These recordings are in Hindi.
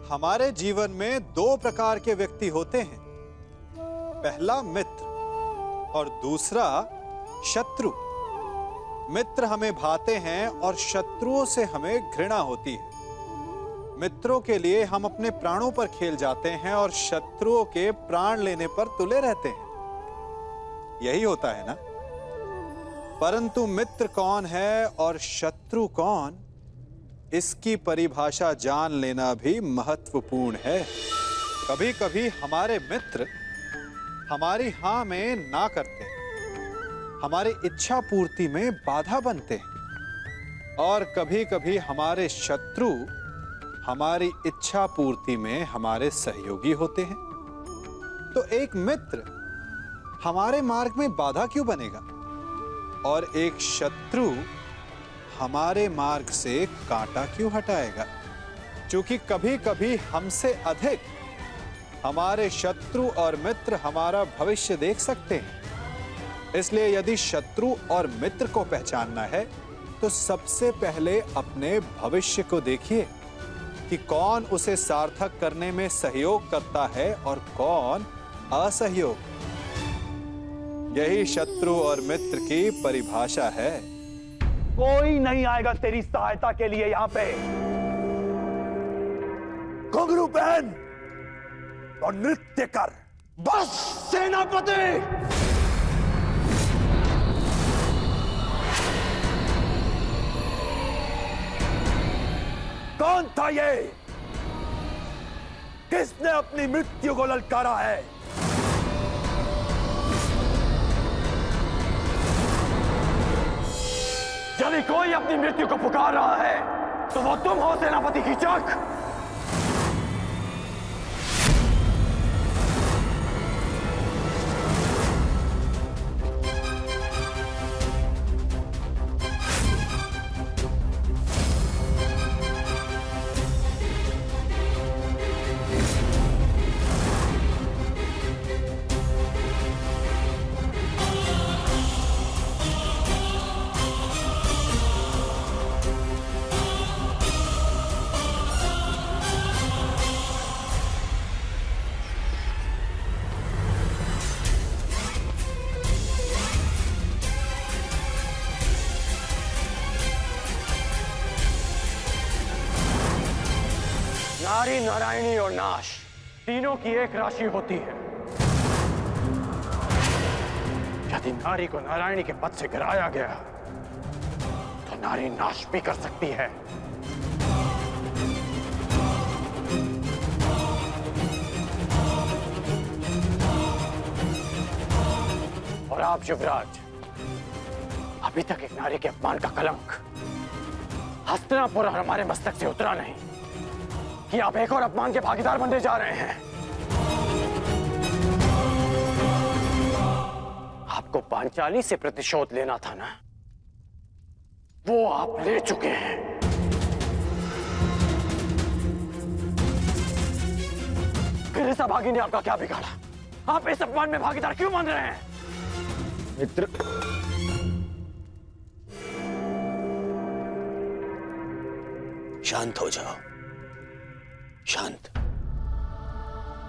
हमारे जीवन में दो प्रकार के व्यक्ति होते हैं। पहला मित्र और दूसरा शत्रु। मित्र हमें भाते हैं और शत्रुओं से हमें घृणा होती है। मित्रों के लिए हम अपने प्राणों पर खेल जाते हैं और शत्रुओं के प्राण लेने पर तुले रहते हैं। यही होता है ना? परंतु मित्र कौन है और शत्रु कौन, इसकी परिभाषा जान लेना भी महत्वपूर्ण है। कभी कभी हमारे मित्र हमारी हां में ना करते हैं, हमारी इच्छा पूर्ति में बाधा बनते हैं, और कभी कभी हमारे शत्रु हमारी इच्छा पूर्ति में हमारे सहयोगी होते हैं। तो एक मित्र हमारे मार्ग में बाधा क्यों बनेगा और एक शत्रु हमारे मार्ग से कांटा क्यों हटाएगा? क्योंकि कभी कभी हमसे अधिक हमारे शत्रु और मित्र हमारा भविष्य देख सकते हैं। इसलिए यदि शत्रु और मित्र को पहचानना है तो सबसे पहले अपने भविष्य को देखिए कि कौन उसे सार्थक करने में सहयोग करता है और कौन असहयोग। यही शत्रु और मित्र की परिभाषा है। कोई नहीं आएगा तेरी सहायता के लिए यहां पे। घुंघरू पहन और नृत्य कर। बस सेनापति। कौन था ये? किसने अपनी मृत्यु को ललकारा है? यदि कोई अपनी मृत्यु को पुकार रहा है तो वो तुम हो सेनापति कीचक। नारी, नारायणी और नाश तीनों की एक राशि होती है। यदि नारी को नारायणी के पद से गिराया गया तो नारी नाश भी कर सकती है। और आप युवराज, अभी तक एक नारी के अपमान का कलंक हस्तिनापुर और हमारे मस्तक से उतरा नहीं कि आप एक और अपमान के भागीदार बनने जा रहे हैं। आपको पांचाली से प्रतिशोध लेना था ना, वो आप ले चुके हैं। गिरिजा भागी ने आपका क्या बिगाड़ा? आप इस अपमान में भागीदार क्यों बन रहे हैं? मित्र, शांत हो जाओ, शांत।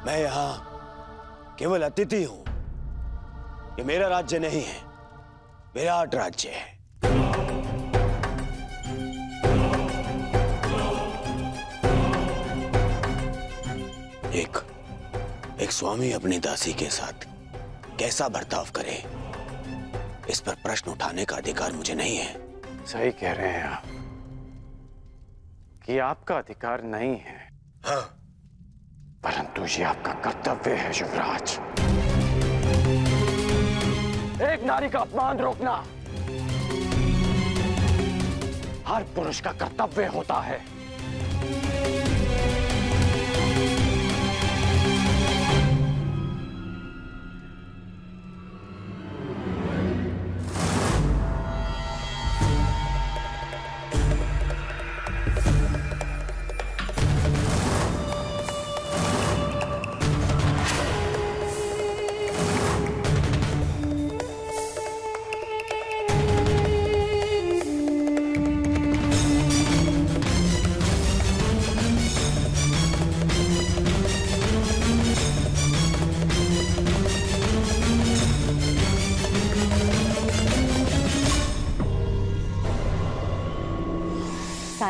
मैं यहां केवल अतिथि हूं। ये मेरा राज्य नहीं है, विराट राज्य है। एक स्वामी अपनी दासी के साथ कैसा बर्ताव करे, इस पर प्रश्न उठाने का अधिकार मुझे नहीं है। सही कह रहे हैं आप कि आपका अधिकार नहीं है। हाँ, परंतु ये आपका कर्तव्य है युवराज। एक नारी का अपमान रोकना हर पुरुष का कर्तव्य होता है।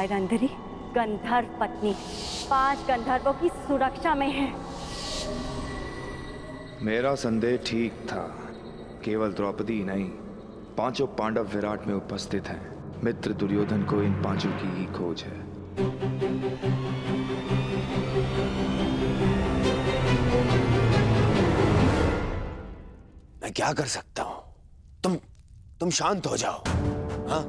सायरंधरी गंधर्व पत्नी 5 गंधर्वों की सुरक्षा में है। मेरा संदेह ठीक था। केवल द्रौपदी ही नहीं, 5 पांडव विराट में उपस्थित हैं। मित्र दुर्योधन को इन 5 की ही खोज है। मैं क्या कर सकता हूं? तुम शांत हो जाओ। हाँ?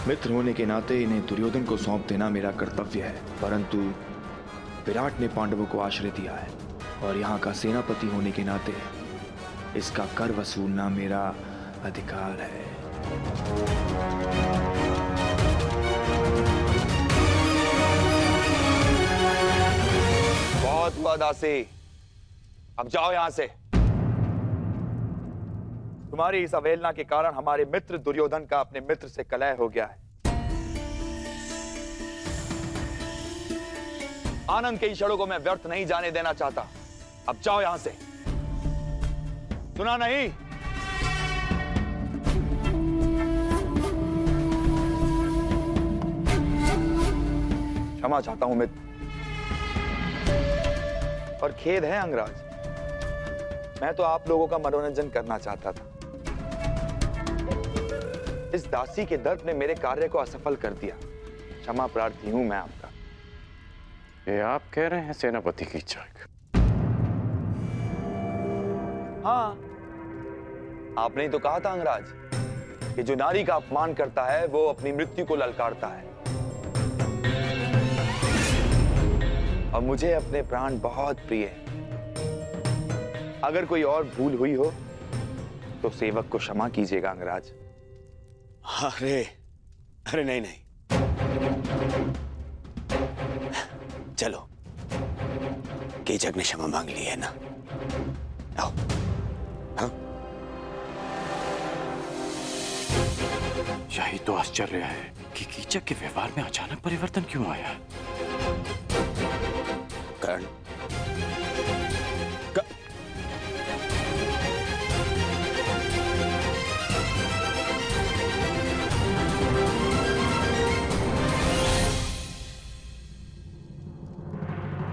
मित्र होने के नाते इन्हें दुर्योधन को सौंप देना मेरा कर्तव्य है, परंतु विराट ने पांडवों को आश्रय दिया है और यहाँ का सेनापति होने के नाते इसका कर वसूलना मेरा अधिकार है। बहुत हुआ दासी, अब जाओ यहां से। तुम्हारी इस अवहेलना के कारण हमारे मित्र दुर्योधन का अपने मित्र से कलह हो गया है। आनंद के क्षणों को मैं व्यर्थ नहीं जाने देना चाहता। अब जाओ यहां से। सुना नहीं? क्षमा चाहता हूं मित्र, और खेद है अंगराज, मैं तो आप लोगों का मनोरंजन करना चाहता था। इस दासी के दर्द ने मेरे कार्य को असफल कर दिया। क्षमा प्रार्थी हूं मैं आपका। ये आप कह रहे हैं सेनापति की इच्छा? हाँ, आपने ही तो कहा था अंगराज कि जो नारी का अपमान करता है वो अपनी मृत्यु को ललकारता है। और मुझे अपने प्राण बहुत प्रिय हैं। अगर कोई और भूल हुई हो तो सेवक को क्षमा कीजिएगा अंगराज। अरे नहीं। चलो, कीचक ने क्षमा मांग ली है ना, आओ। हाँ? यही तो आश्चर्य है कि कीचक के व्यवहार में अचानक परिवर्तन क्यों आया। कर्ण,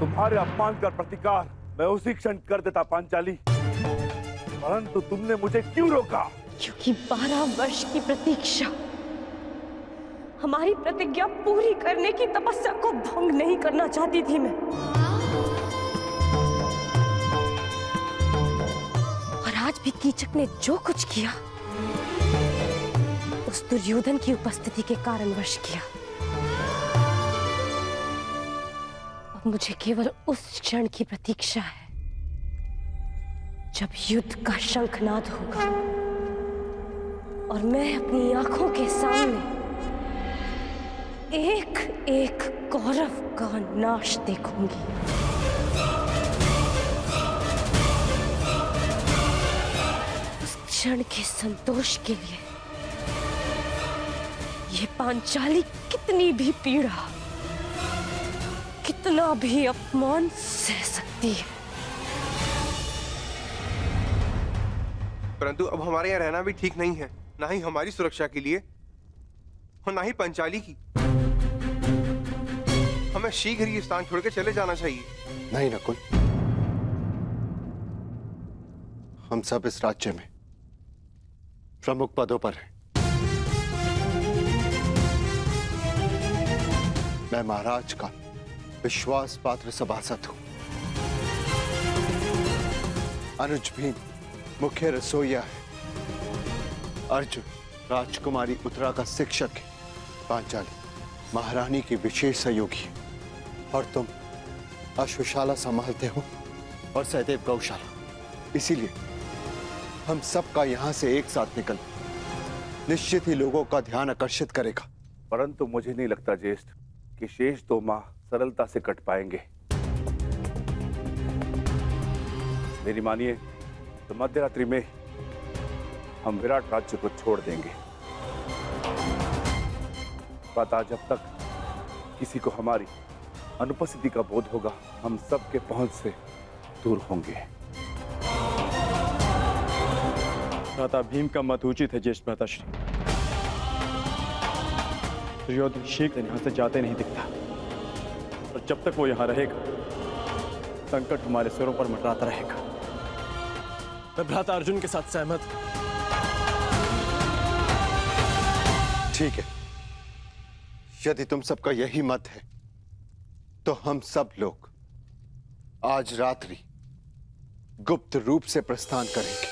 तुम्हारे अपमान का प्रतिकार मैं उसी क्षण कर देता पांचाली, परंतु तुमने मुझे क्यों रोका? क्योंकि 12 वर्ष की प्रतीक्षा, हमारी प्रतिज्ञा पूरी करने की तपस्या को भंग नहीं करना चाहती थी मैं। और आज भी कीचक ने जो कुछ किया उस दुर्योधन की उपस्थिति के कारणवश किया। अब मुझे केवल उस क्षण की प्रतीक्षा है जब युद्ध का शंखनाद होगा और मैं अपनी आंखों के सामने एक एक कौरव का नाश देखूंगी। उस क्षण के संतोष के लिए ये पांचाली कितनी भी पीड़ा, कितना भी अपमान सह सकती है। परंतु अब हमारे यहाँ रहना भी ठीक नहीं है, ना ही हमारी सुरक्षा के लिए और ना ही पंचाली की। हमें शीघ्र ही स्थान छोड़ के चले जाना चाहिए। नहीं नकुल, हम सब इस राज्य में प्रमुख पदों पर हैं। मैं महाराज का विश्वास पात्र सभासद हूं। अनुज भी मुख्य रसोइया है। अर्जुन राजकुमारी उत्तरा का शिक्षक है। पांचाली महारानी की विशेष सहयोगी है। और तुम अश्वशाला संभालते हो और सहदेव गौशाला। इसीलिए हम सबका यहां से एक साथ निकल निश्चित ही लोगों का ध्यान आकर्षित करेगा। परंतु मुझे नहीं लगता ज्येष्ठ कि शेष 2 माह सरलता से कट पाएंगे। मेरी मानिए तो मध्यरात्रि में हम विराट राज्य को छोड़ देंगे। पता जब तक किसी को हमारी अनुपस्थिति का बोध होगा, हम सबके पहुंच से दूर होंगे। भ्राता भीम का मत उचित है ज्येष्ठ भ्राताश्री। दुर्योधन शीघ्र यहाँ से जाते नहीं दिखता, और जब तक वो यहाँ रहेगा संकट हमारे सिरों पर मंडराता रहेगा। मैं भ्राता अर्जुन के साथ सहमत हूं। ठीक है, यदि तुम सबका यही मत है तो हम सब लोग आज रात्रि गुप्त रूप से प्रस्थान करेंगे।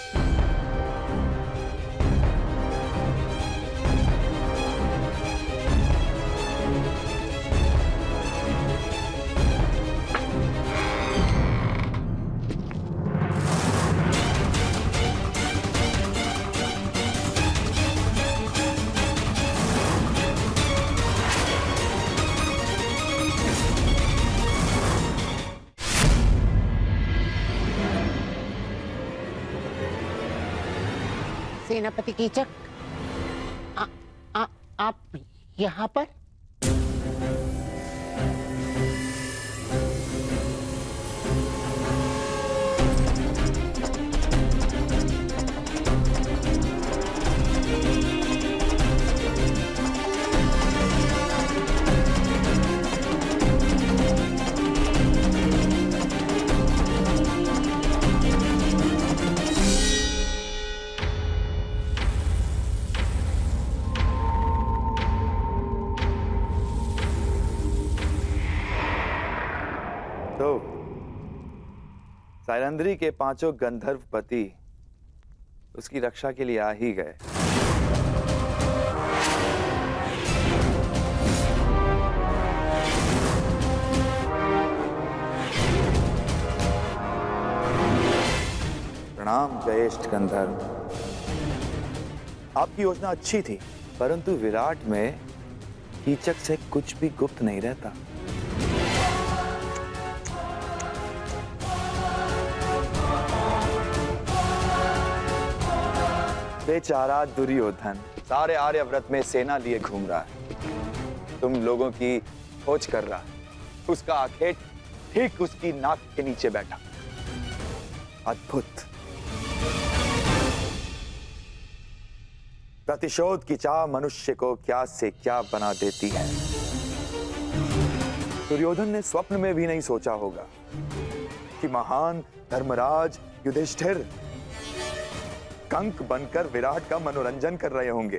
सेनापति कीचक, आप यहाँ पर? तो साइरंध्री के 5 गंधर्व पति उसकी रक्षा के लिए आ ही गए। प्रणाम ज्येष्ठ गंधर्व। आपकी योजना अच्छी थी, परंतु विराट में कीचक से कुछ भी गुप्त नहीं रहता। बेचारा दुर्योधन सारे आर्यव्रत में सेना लिए घूम रहा है, तुम लोगों की खोज कर रहा है। उसका आखेट ठीक उसकी नाक के नीचे बैठा। अद्भुत। प्रतिशोध की चाह मनुष्य को क्या से क्या बना देती है। दुर्योधन ने स्वप्न में भी नहीं सोचा होगा कि महान धर्मराज युधिष्ठिर कंक बनकर विराट का मनोरंजन कर रहे होंगे।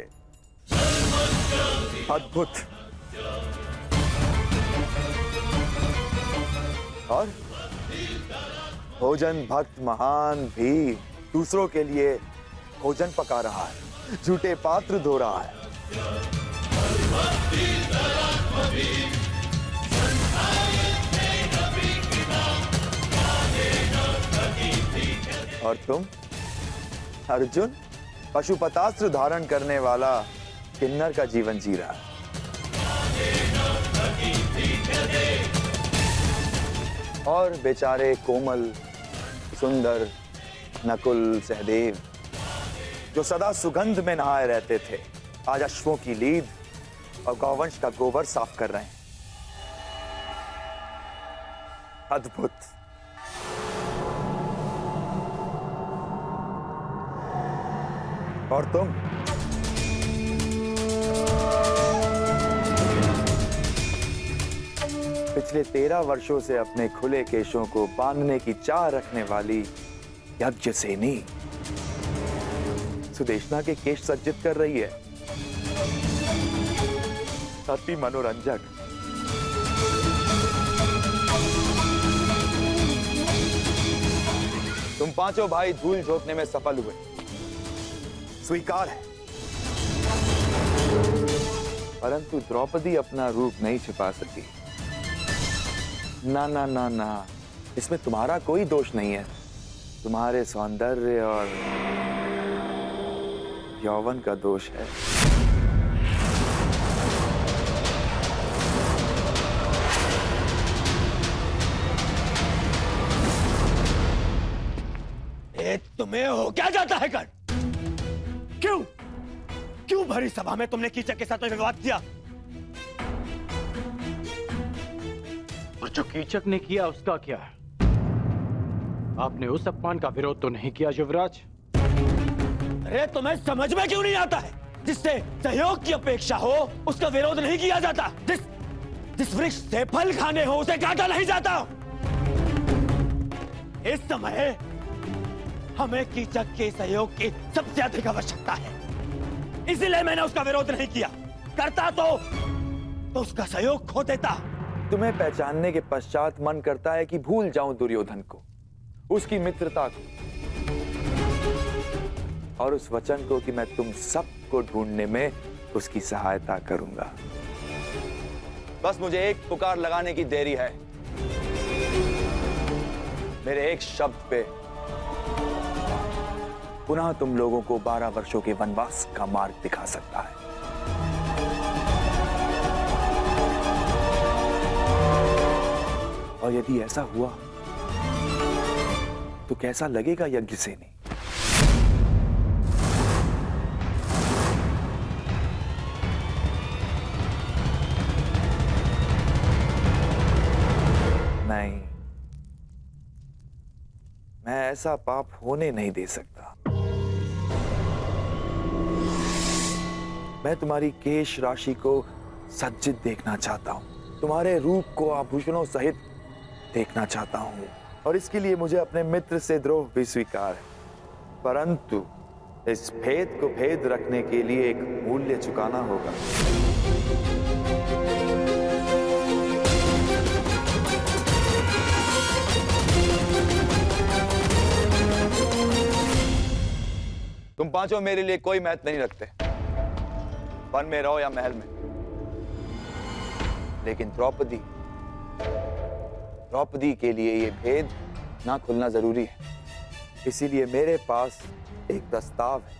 अद्भुत। और भोजन भक्त महान भी दूसरों के लिए भोजन पका रहा है, झूठे पात्र धो रहा है। और तुम अर्जुन पशुपतास्त्र धारण करने वाला किन्नर का जीवन जी रहा है। और बेचारे कोमल सुंदर नकुल सहदेव जो सदा सुगंध में नहाए रहते थे, आज अश्वों की लीद और गौवंश का गोबर साफ कर रहे हैं। अद्भुत। और तुम पिछले 13 वर्षों से अपने खुले केशों को बांधने की चाह रखने वाली यज्ञसेनी सुदेशना के केश सज्जित कर रही है। अति मनोरंजक। तुम पांचों भाई धूल झोंकने में सफल हुए, स्वीकार है, परंतु द्रौपदी अपना रूप नहीं छिपा सकी। ना ना ना ना, इसमें तुम्हारा कोई दोष नहीं है, तुम्हारे सौंदर्य और यौवन का दोष है। तुम्हें हो क्या जाता है कर? क्यों क्यों भरी सभा में तुमने कीचक के साथ विवाद किया? और जो कीचक ने किया उसका क्या? आपने उस अपमान का विरोध तो नहीं किया युवराज? अरे तुम्हें समझ में क्यों नहीं आता है? जिससे सहयोग की अपेक्षा हो उसका विरोध नहीं किया जाता। जिस वृक्ष से फल खाने हो उसे काटा नहीं जाता। इस समय हमें कीचक के सहयोग की सबसे अधिक आवश्यकता है, इसीलिए मैंने उसका विरोध नहीं किया। करता तो उसका सहयोग खो देता। तुम्हें पहचानने के पश्चात मन करता है कि भूल जाऊं दुर्योधन को, उसकी मित्रता को और उस वचन को कि मैं तुम सबको ढूंढने में उसकी सहायता करूंगा। बस मुझे एक पुकार लगाने की देरी है। मेरे एक शब्द पे पुनः तुम लोगों को 12 वर्षों के वनवास का मार्ग दिखा सकता है। और यदि ऐसा हुआ तो कैसा लगेगा यज्ञसेनी? नहीं, मैं ऐसा पाप होने नहीं दे सकता। मैं तुम्हारी केश राशि को सज्जित देखना चाहता हूं, तुम्हारे रूप को आभूषणों सहित देखना चाहता हूं, और इसके लिए मुझे अपने मित्र से द्रोह भी स्वीकार है। परंतु इस भेद को भेद रखने के लिए एक मूल्य चुकाना होगा। तुम पांचों मेरे लिए कोई महत्व नहीं रखते, वन में रहो या महल में, लेकिन द्रौपदी के लिए यह भेद ना खुलना जरूरी है। इसीलिए मेरे पास एक प्रस्ताव है।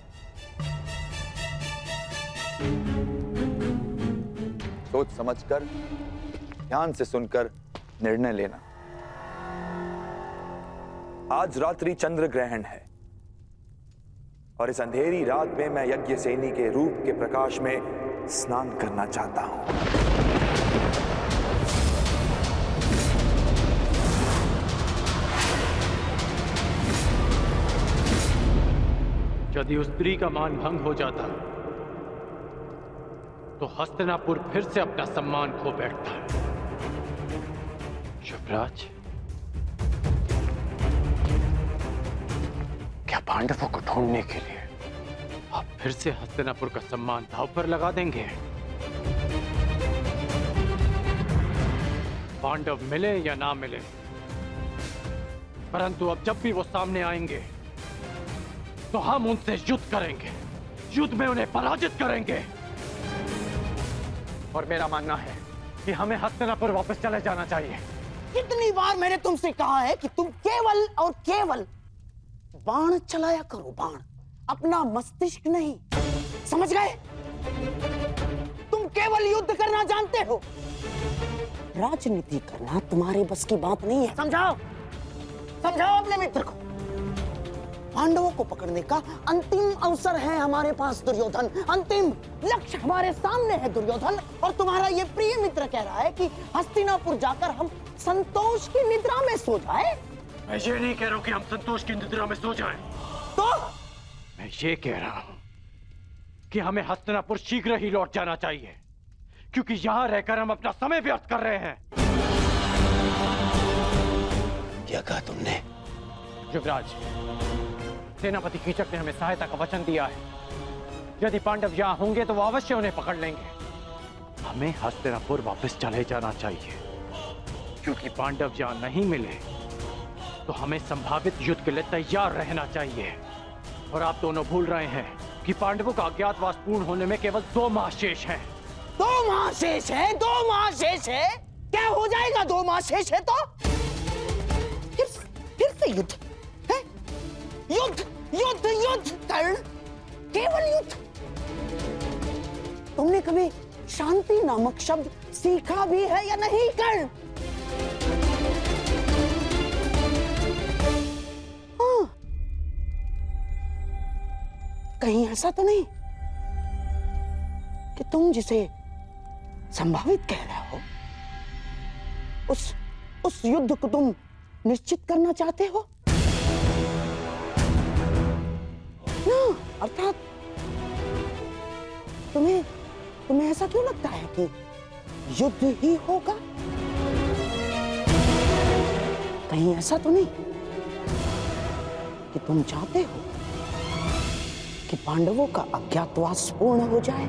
सोच समझकर, ध्यान से सुनकर निर्णय लेना। आज रात्रि चंद्र ग्रहण है और इस अंधेरी रात में मैं यज्ञसेनी के रूप के प्रकाश में स्नान करना चाहता हूं। यदि उस स्त्री का मान भंग हो जाता तो हस्तिनापुर फिर से अपना सम्मान खो बैठता। युवराज, क्या पांडवों को ढूंढने के लिए आप फिर से हस्तिनापुर का सम्मान दांव पर लगा देंगे? पांडव मिले या ना मिले, परंतु अब जब भी वो सामने आएंगे तो हम उनसे युद्ध करेंगे, युद्ध में उन्हें पराजित करेंगे। और मेरा मानना है कि हमें हस्तिनापुर वापस चले जाना चाहिए। कितनी बार मैंने तुमसे कहा है कि तुम केवल और केवल बाण चलाया करो, बाण, अपना मस्तिष्क नहीं। समझ गए? तुम केवल युद्ध करना जानते हो, राजनीति करना तुम्हारे बस की बात नहीं है। समझाओ अपने मित्र को। पांडवों को पकड़ने का अंतिम अवसर है हमारे पास दुर्योधन, अंतिम लक्ष्य हमारे सामने है दुर्योधन। और तुम्हारा ये प्रिय मित्र कह रहा है कि हस्तिनापुर जाकर हम संतोष की निद्रा में सो जाए। मैं ये नहीं कह रहा हूं कि हम संतोष की निद्रा में सो जाएं। तो मैं ये कह रहा हूं कि हमें हस्तिनापुर शीघ्र ही लौट जाना चाहिए, क्योंकि यहां रहकर हम अपना समय व्यर्थ कर रहे हैं। क्या कहा तुमने? युवराज, सेनापति कीचक ने हमें सहायता का वचन दिया है। यदि पांडव यहां होंगे तो वो अवश्य उन्हें पकड़ लेंगे। हमें हस्तिनापुर वापस चले जाना चाहिए, क्योंकि पांडव यहां नहीं मिले तो हमें संभावित युद्ध के लिए तैयार रहना चाहिए। और आप दोनों भूल रहे हैं कि पांडवों का अज्ञातवास पूर्ण होने में केवल 2 माह शेष हैं। 2 माह शेष है? 2 माह शेष है? क्या हो जाएगा 2 माह शेष है तो? फिर से युद्ध है? युद्ध कर्ण, केवल युद्ध। तुमने कभी शांति नामक शब्द सीखा भी है या नहीं कर्ण? हाँ, कहीं ऐसा तो नहीं कि तुम जिसे संभावित कह रहे हो उस युद्ध को तुम निश्चित करना चाहते हो ना? ऐसा क्यों लगता है कि युद्ध ही होगा? कहीं ऐसा तो नहीं कि तुम चाहते हो कि पांडवों का अज्ञातवास पूर्ण हो जाए?